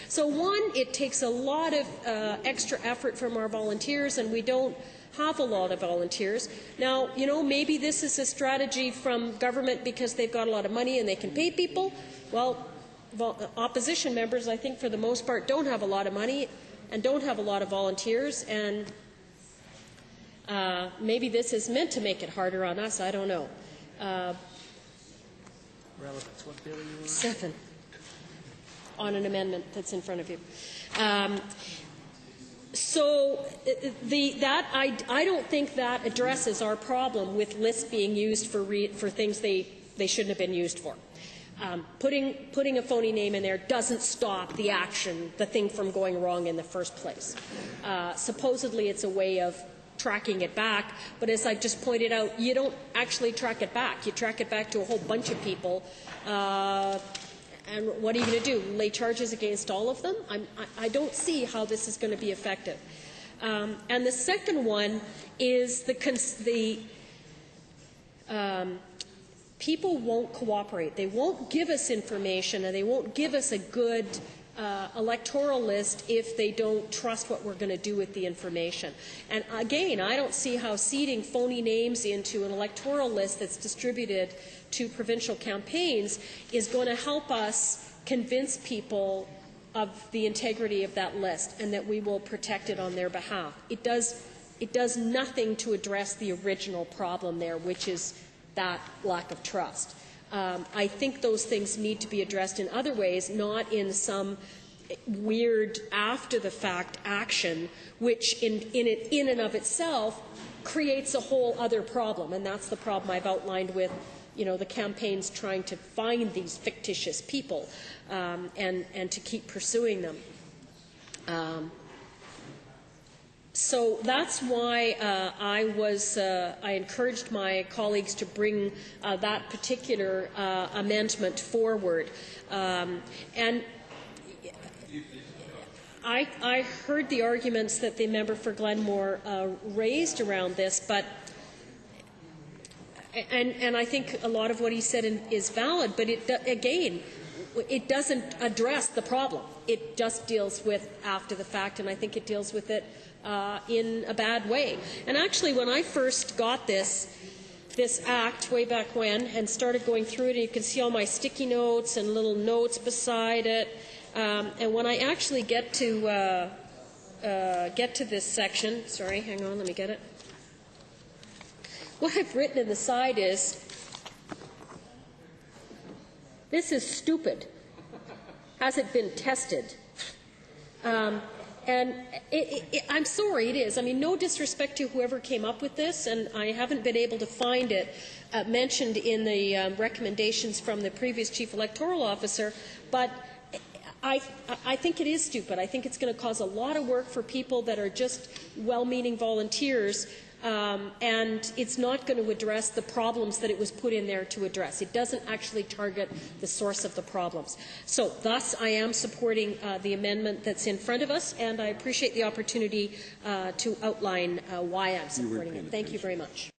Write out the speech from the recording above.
So one, it takes a lot of extra effort from our volunteers, and we don't have a lot of volunteers. Now, you know, maybe this is a strategy from government because they've got a lot of money and they can pay people. Well, opposition members, I think for the most part, don't have a lot of money and don't have a lot of volunteers, and maybe this is meant to make it harder on us. I don't know. Relevance. What bill are you on? 7 on an amendment that's in front of you. I don't think that addresses our problem with lists being used for things they shouldn't have been used for. Putting a phony name in there doesn't stop the action, the thing from going wrong in the first place. Supposedly it's a way of tracking it back, but as I've just pointed out, you don't actually track it back. You track it back to a whole bunch of people, and what are you going to do? Lay charges against all of them? I don't see how this is going to be effective. And the second one is people won't cooperate. They won't give us information, and they won't give us a good electoral list if they don't trust what we're going to do with the information. And again, I don't see how seeding phony names into an electoral list that's distributed to provincial campaigns is going to help us convince people of the integrity of that list and that we will protect it on their behalf. It does nothing to address the original problem there, which is that lack of trust. I think those things need to be addressed in other ways, not in some weird after-the-fact action, which in and of itself creates a whole other problem. And that's the problem I've outlined with, you know, the campaigns trying to find these fictitious people and to keep pursuing them. So that's why I encouraged my colleagues to bring that particular amendment forward. And I heard the arguments that the member for Glenmore raised around this, but and I think a lot of what he said is valid, but again, it doesn't address the problem. It just deals with after the fact, and I think it deals with it in a bad way. And actually, when I first got this act way back when and started going through it, and you can see all my sticky notes and little notes beside it, and when I actually get to this section, sorry, hang on, let me get it. What I've written in the side is, this is stupid. Has it been tested? And I'm sorry, it is. I mean, no disrespect to whoever came up with this, and I haven't been able to find it mentioned in the recommendations from the previous Chief Electoral Officer, but I think it is stupid. I think it's going to cause a lot of work for people that are just well-meaning volunteers, and it's not going to address the problems that it was put in there to address. It doesn't actually target the source of the problems. So thus, I am supporting the amendment that's in front of us, and I appreciate the opportunity to outline why I'm supporting it. Thank you very much.